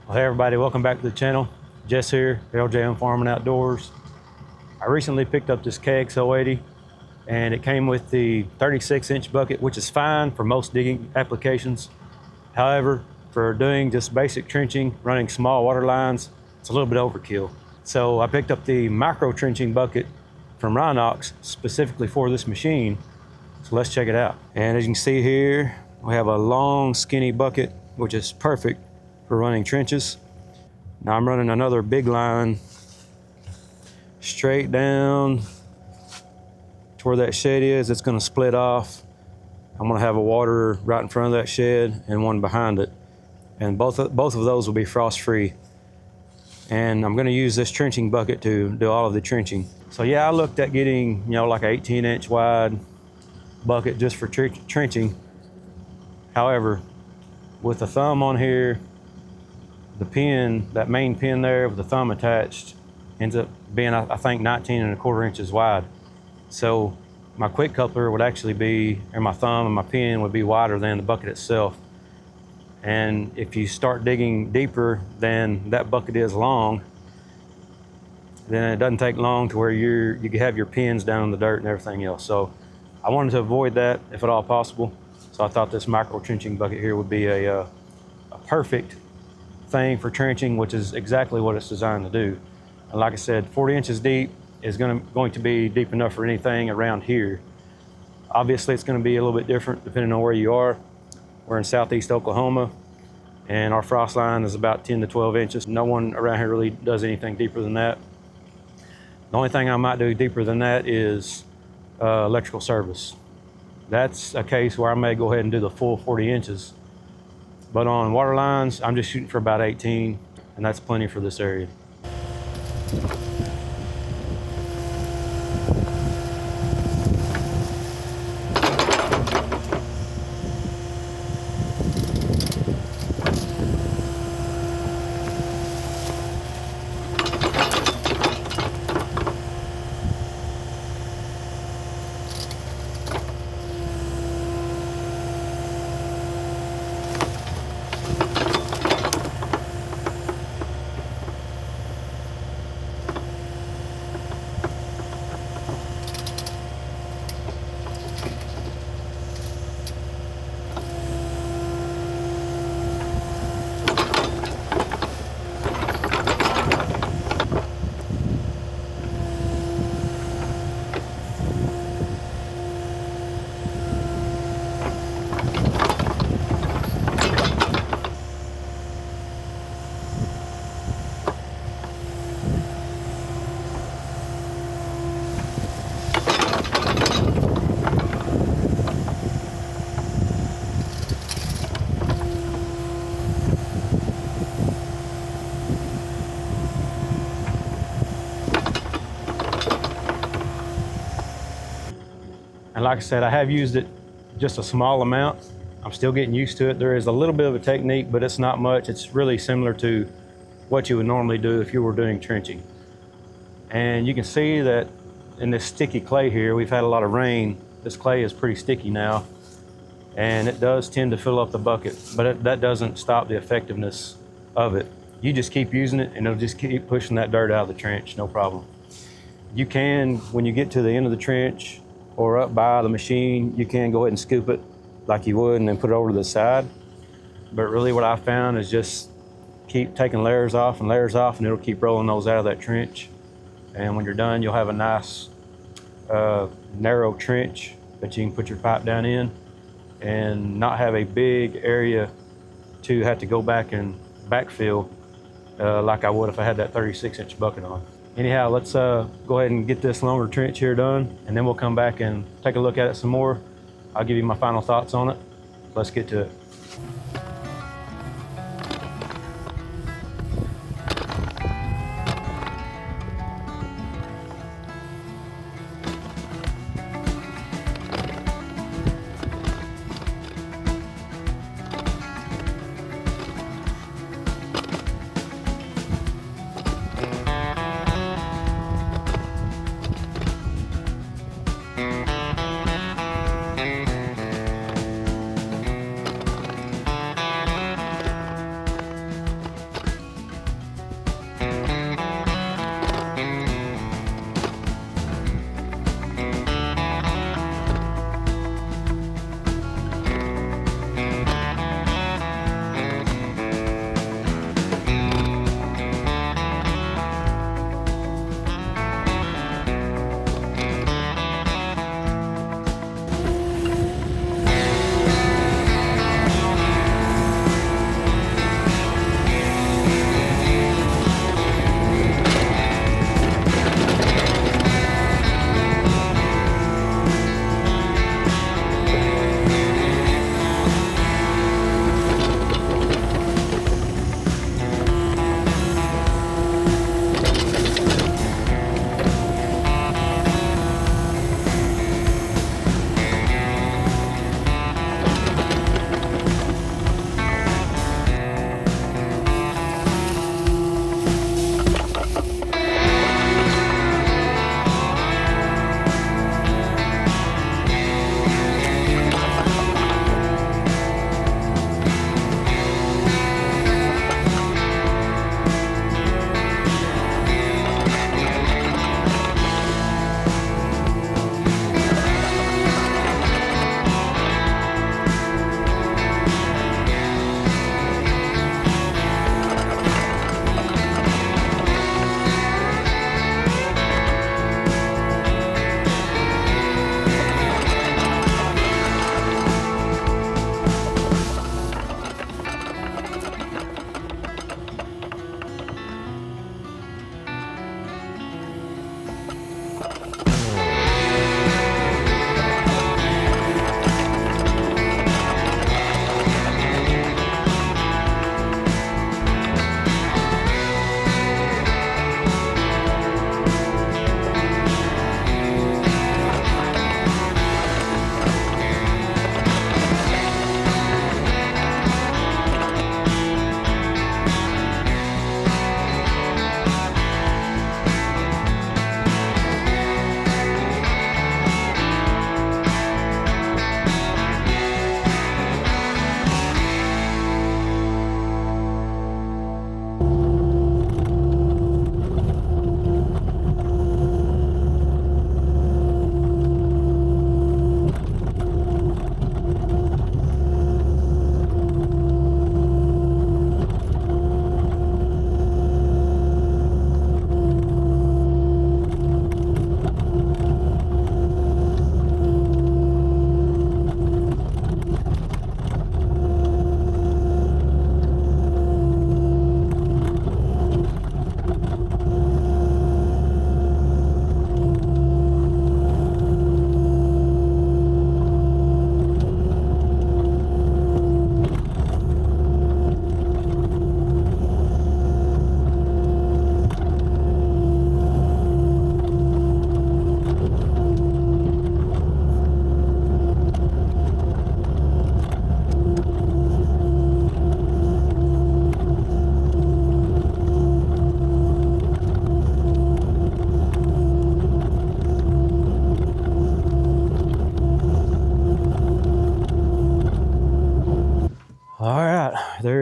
Well, hey everybody, welcome back to the channel. Jess here, LJM Farming Outdoors. I recently picked up this KX080 and it came with the 36-inch bucket, which is fine for most digging applications. However, for doing just basic trenching, running small water lines, it's a little bit overkill. So I picked up the micro trenching bucket from Rhinox specifically for this machine. So let's check it out. And as you can see here, we have a long skinny bucket, which is perfect for running trenches. Now I'm running another big line straight down to where that shed is. It's going to split off. I'm going to have a water right in front of that shed and one behind it, and both of those will be frost free. And I'm going to use this trenching bucket to do all of the trenching. So yeah, I looked at getting like an 18-inch wide bucket just for trenching. However, with the thumb on here, the pin, that main pin there with the thumb attached, ends up being, I think, 19¼ inches wide. So my quick coupler would actually be, or my thumb and my pin would be wider than the bucket itself. And if you start digging deeper than that bucket is long, then it doesn't take long to where you can have your pins down in the dirt and everything else. So I wanted to avoid that if at all possible. So I thought this micro trenching bucket here would be a perfect thing for trenching, which is exactly what it's designed to do. And like I said, 40 inches deep is going to be deep enough for anything around here. Obviously, it's going to be a little bit different depending on where you are. We're in southeast Oklahoma, and our frost line is about 10 to 12 inches. No one around here really does anything deeper than that. The only thing I might do deeper than that is electrical service. That's a case where I may go ahead and do the full 40 inches. But on water lines, I'm just shooting for about 18, and that's plenty for this area. And like I said, I have used it just a small amount. I'm still getting used to it. There is a little bit of a technique, but it's not much. It's really similar to what you would normally do if you were doing trenching. And you can see that in this sticky clay here, we've had a lot of rain. This clay is pretty sticky now, and it does tend to fill up the bucket, but that doesn't stop the effectiveness of it. You just keep using it and it'll just keep pushing that dirt out of the trench, no problem. You can, when you get to the end of the trench, or up by the machine, you can go ahead and scoop it like you would and then put it over to the side. But really what I found is just keep taking layers off and it'll keep rolling those out of that trench. And when you're done, you'll have a nice narrow trench that you can put your pipe down in and not have a big area to have to go back and backfill like I would if I had that 36-inch bucket on. Anyhow, let's go ahead and get this longer trench here done, and then we'll come back and take a look at it some more. I'll give you my final thoughts on it. Let's get to it.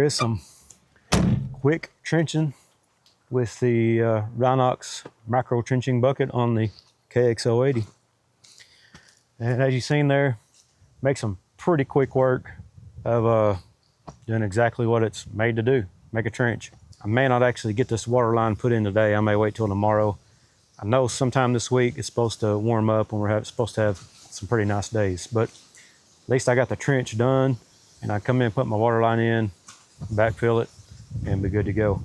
there is some quick trenching with the Rhinox micro trenching bucket on the KX080. And as you've seen there, makes some pretty quick work of doing exactly what it's made to do, make a trench. I may not actually get this water line put in today. I may wait till tomorrow. I know sometime this week it's supposed to warm up and we're supposed to have some pretty nice days, but at least I got the trench done, and I come in, put my water line in, backfill it, and be good to go.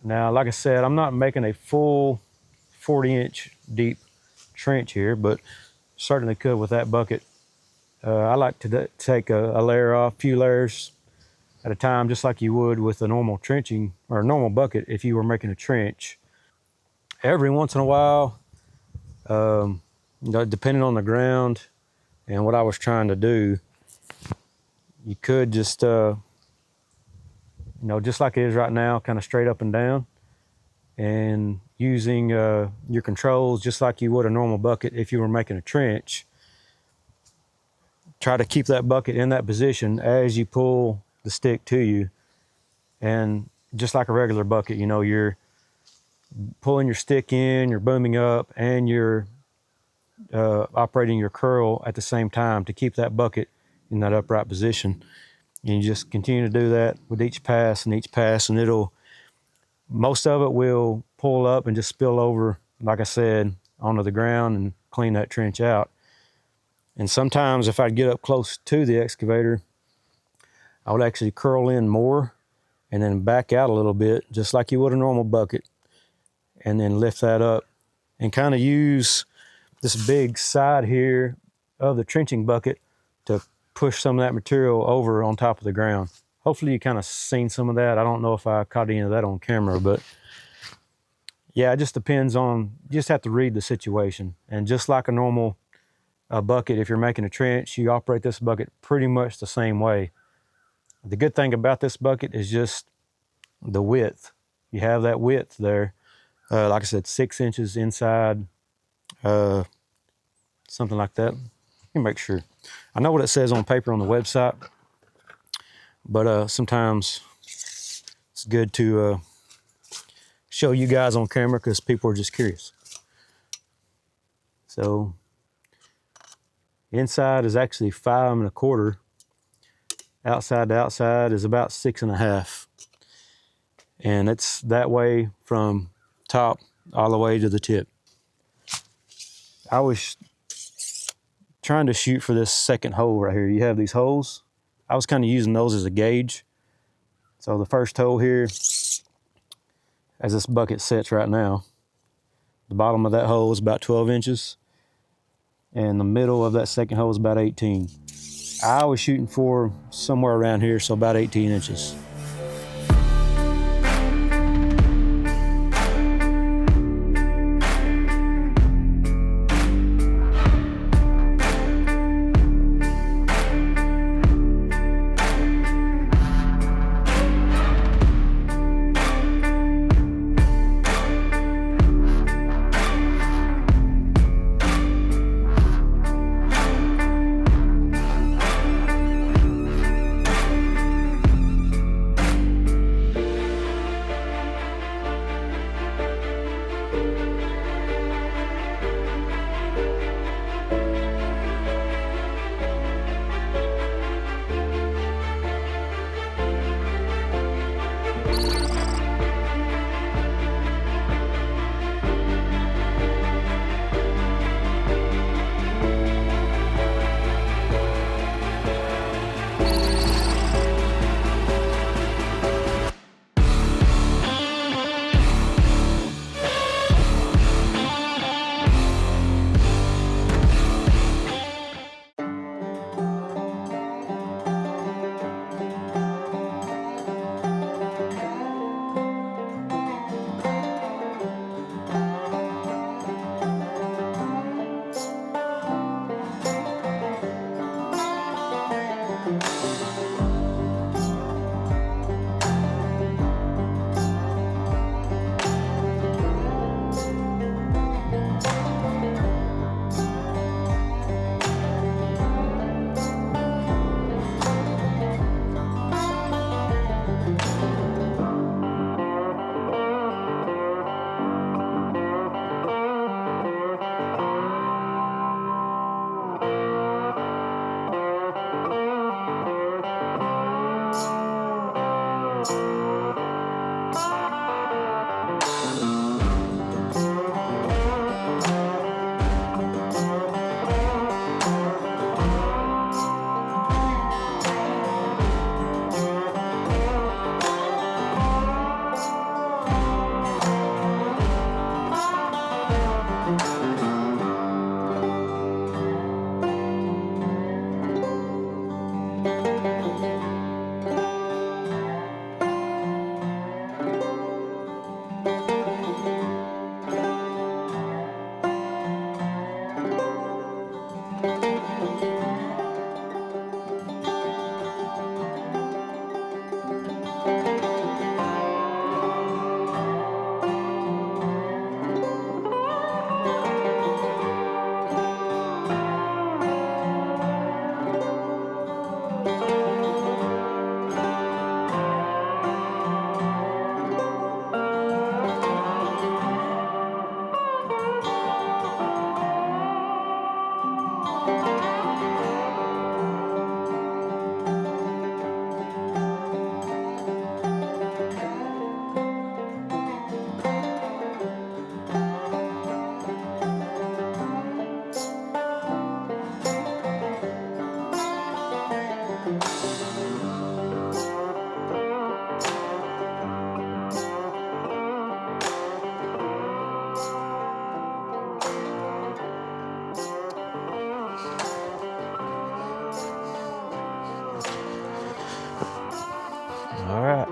Now, like I said, I'm not making a full 40-inch deep trench here, but certainly could with that bucket. I like to take a layer off, a few layers at a time, just like you would with a normal trenching or a normal bucket if you were making a trench. Every once in a while, depending on the ground and what I was trying to do, you could just, just like it is right now, kind of straight up and down, and using your controls just like you would a normal bucket if you were making a trench. Try to keep that bucket in that position as you pull the stick to you. And just like a regular bucket, you're pulling your stick in, you're booming up, and you're operating your curl at the same time to keep that bucket in that upright position. And you just continue to do that with each pass, and most of it will pull up and just spill over, like I said, onto the ground and clean that trench out. And sometimes if I'd get up close to the excavator, I would actually curl in more and then back out a little bit, just like you would a normal bucket, and then lift that up and kind of use this big side here of the trenching bucket to push some of that material over on top of the ground. Hopefully you kind of seen some of that. I don't know if I caught any of that on camera, but yeah, it just depends on, you just have to read the situation. And just like a normal bucket, if you're making a trench, you operate this bucket pretty much the same way. The good thing about this bucket is just the width. You have that width there. Like I said, 6 inches inside, something like that. Let me make sure. I know what it says on paper on the website, but sometimes it's good to show you guys on camera because people are just curious. So inside is actually 5 1/4. Outside to outside is about 6 1/2. And it's that way from top all the way to the tip. I was trying to shoot for this second hole right here. You have these holes. I was kind of using those as a gauge. So the first hole here, as this bucket sits right now, the bottom of that hole is about 12 inches. And the middle of that second hole is about 18. I was shooting for somewhere around here, so about 18 inches.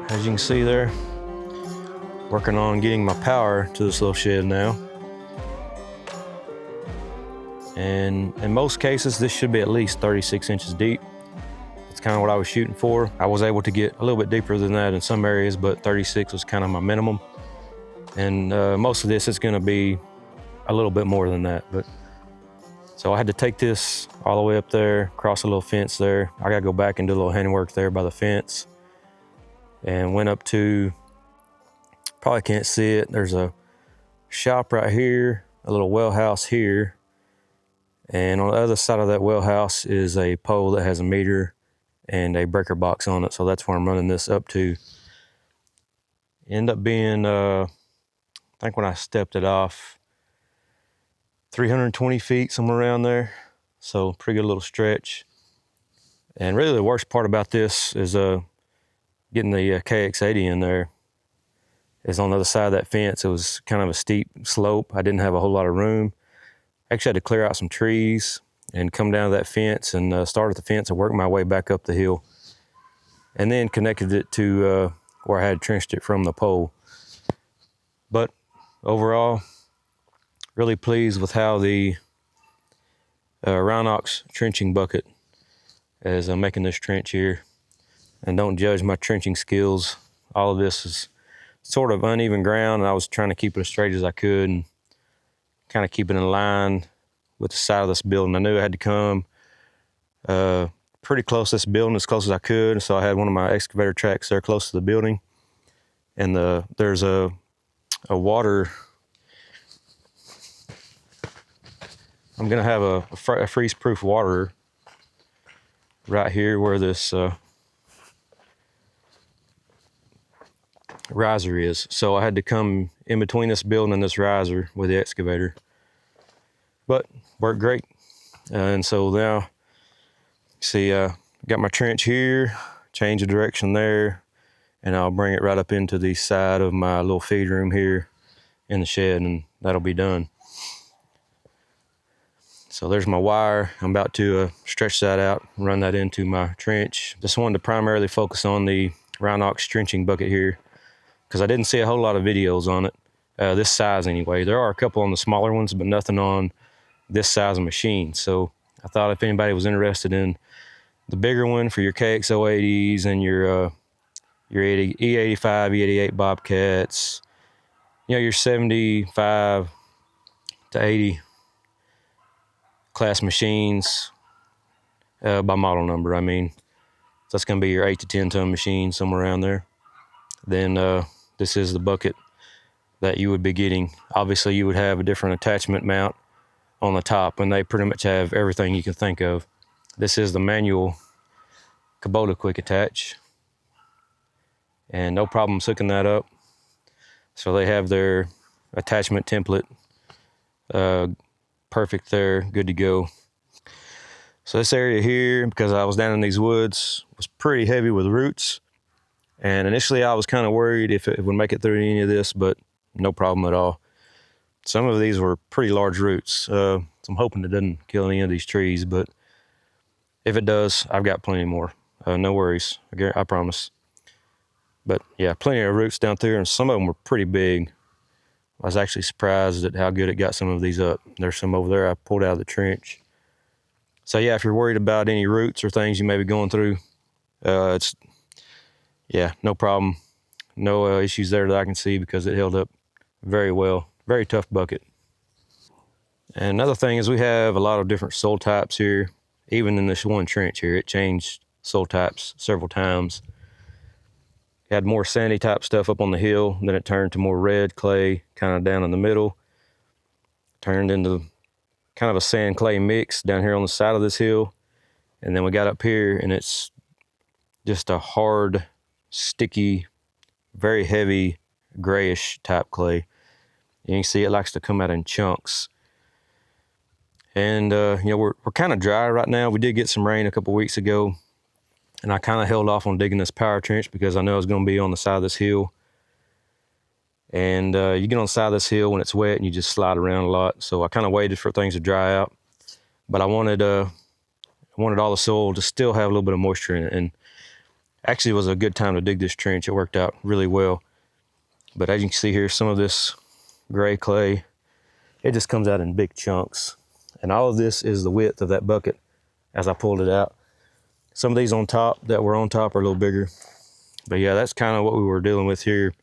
As you can see there, working on getting my power to this little shed now. And in most cases, this should be at least 36 inches deep. That's kind of what I was shooting for. I was able to get a little bit deeper than that in some areas, but 36 was kind of my minimum. And most of this is gonna be a little bit more than that. But so I had to take this all the way up there, cross a little fence there. I gotta go back and do a little handwork there by the fence. And went up to, probably can't see it, there's a shop right here, a little well house here. And on the other side of that well house is a pole that has a meter and a breaker box on it. So that's where I'm running this up to. End up being, I think when I stepped it off, 320 feet, somewhere around there. So pretty good little stretch. And really the worst part about this is getting the KX080 in there. Is on the other side of that fence. It was kind of a steep slope. I didn't have a whole lot of room. Actually had to clear out some trees and come down to that fence and start at the fence and work my way back up the hill. And then connected it to where I had trenched it from the pole. But overall, really pleased with how the Rhinox trenching bucket is making this trench here. And don't judge my trenching skills. All of this is sort of uneven ground, and I was trying to keep it as straight as I could and kind of keep it in line with the side of this building. I knew I had to come pretty close to this building, as close as I could. So I had one of my excavator tracks there close to the building. And there's a water, I'm gonna have a freeze-proof water right here where this riser is. So I had to come in between this building and this riser with the excavator. But worked great. And so now, see, got my trench here, change the direction there, and I'll bring it right up into the side of my little feed room here in the shed, and that'll be done. So there's my wire. I'm about to stretch that out and run that into my trench. Just wanted to primarily focus on the Rhinox trenching bucket here because I didn't see a whole lot of videos on it, this size anyway. There are a couple on the smaller ones, but nothing on this size of machine. So I thought if anybody was interested in the bigger one for your KX080s and your E85, E88 Bobcats, you know, your 75 to 80 class machines, by model number, I mean. So that's gonna be your 8 to 10 ton machine, somewhere around there. Then this is the bucket that you would be getting. Obviously you would have a different attachment mount on the top, and they pretty much have everything you can think of. This is the manual Kubota quick attach, and no problem hooking that up. So they have their attachment template perfect there, good to go. So this area here, because I was down in these woods, was pretty heavy with roots. And initially I was kind of worried if it would make it through any of this, but no problem at all. Some of these were pretty large roots. So I'm hoping it doesn't kill any of these trees, but if it does, I've got plenty more. No worries, I promise. But yeah, plenty of roots down there, and some of them were pretty big. I was actually surprised at how good it got some of these up. There's some over there I pulled out of the trench. So yeah, if you're worried about any roots or things you may be going through, yeah, no problem. No issues there that I can see, because it held up very well. Very tough bucket. And another thing is we have a lot of different soil types here. Even in this one trench here, it changed soil types several times. It had more sandy type stuff up on the hill, then it turned to more red clay kind of down in the middle. Turned into kind of a sand clay mix down here on the side of this hill. And then we got up here and it's just a hard, sticky, very heavy, grayish type clay. You can see it likes to come out in chunks. And you know, we're kind of dry right now. We did get some rain a couple weeks ago, and I kind of held off on digging this power trench because I know it's going to be on the side of this hill. And you get on the side of this hill when it's wet and you just slide around a lot. So I kind of waited for things to dry out, but I wanted all the soil to still have a little bit of moisture in it. And Actually, it was a good time to dig this trench. It worked out really well. But as you can see here, some of this gray clay, it just comes out in big chunks. And all of this is the width of that bucket as I pulled it out. Some of these on top that were on top are a little bigger. But yeah, that's kind of what we were dealing with here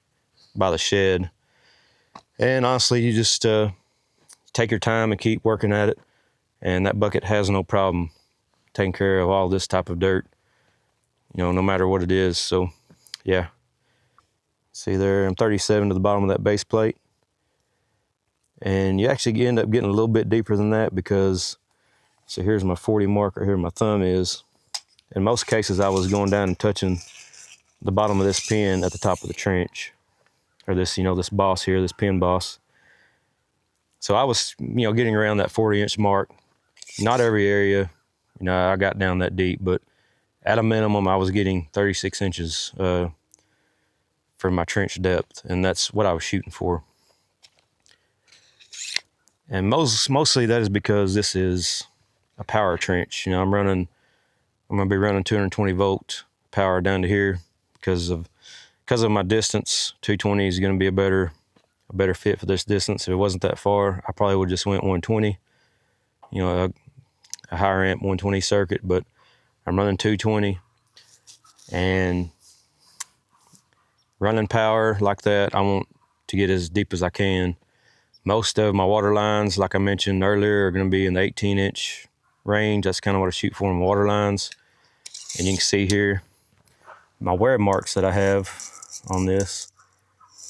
by the shed. And honestly, you just take your time and keep working at it. And that bucket has no problem taking care of all this type of dirt, you know, no matter what it is. So yeah, see there, I'm 37 to the bottom of that base plate. And you actually end up getting a little bit deeper than that because, so here's my 40 marker, here my thumb is. In most cases, I was going down and touching the bottom of this pin at the top of the trench, or this, you know, this boss here, this pin boss. So I was, you know, getting around that 40-inch mark. Not every area, you know, I got down that deep, but at a minimum, I was getting 36 inches for my trench depth, and that's what I was shooting for. And mostly that is because this is a power trench. You know, I'm gonna be running 220 volt power down to here because of my distance. 220 is gonna be a better fit for this distance. If it wasn't that far, I probably would just went 120. You know, a higher amp 120 circuit, but I'm running 220, and running power like that, I want to get as deep as I can. Most of my water lines, like I mentioned earlier, are going to be in the 18-inch range. That's kind of what I shoot for in water lines. And you can see here my wear marks that I have on this.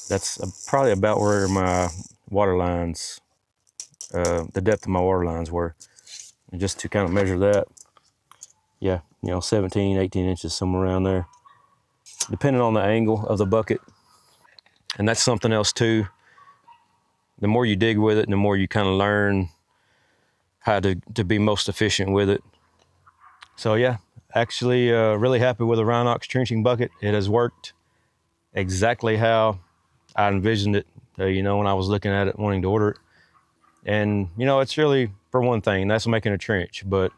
That's probably about where my water lines, the depth of my water lines were. And just to kind of measure that, yeah, you know, 17, 18 inches, somewhere around there, depending on the angle of the bucket. And that's something else too. The more you dig with it, the more you kind of learn how to be most efficient with it. So yeah, actually really happy with the Rhinox trenching bucket. It has worked exactly how I envisioned it, you know, when I was looking at it, wanting to order it. And, you know, it's really, for one thing, that's making a trench, but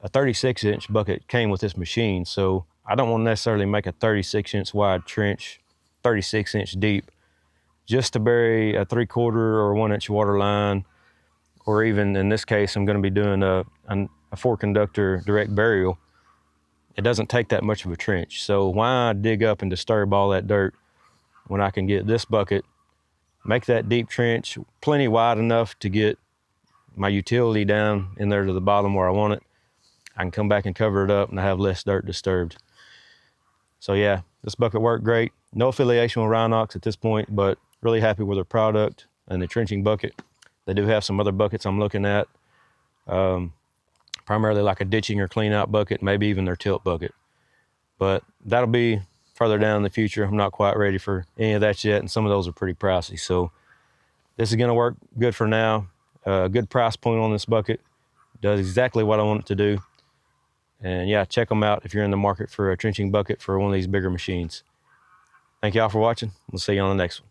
a 36-inch bucket came with this machine. So I don't want to necessarily make a 36-inch wide trench, 36-inch deep, just to bury a 3/4 or 1-inch water line, or even in this case, I'm going to be doing a 4-conductor direct burial. It doesn't take that much of a trench. So why dig up and disturb all that dirt when I can get this bucket, make that deep trench plenty wide enough to get my utility down in there to the bottom where I want it. I can come back and cover it up and I have less dirt disturbed. So yeah, this bucket worked great. No affiliation with Rhinox at this point, but really happy with their product and the trenching bucket. They do have some other buckets I'm looking at, primarily like a ditching or clean out bucket, maybe even their tilt bucket. But that'll be further down in the future. I'm not quite ready for any of that yet, and some of those are pretty pricey. So this is gonna work good for now. Good price point on this bucket. Does exactly what I want it to do. And yeah, check them out if you're in the market for a trenching bucket for one of these bigger machines. Thank y'all for watching. We'll see you on the next one.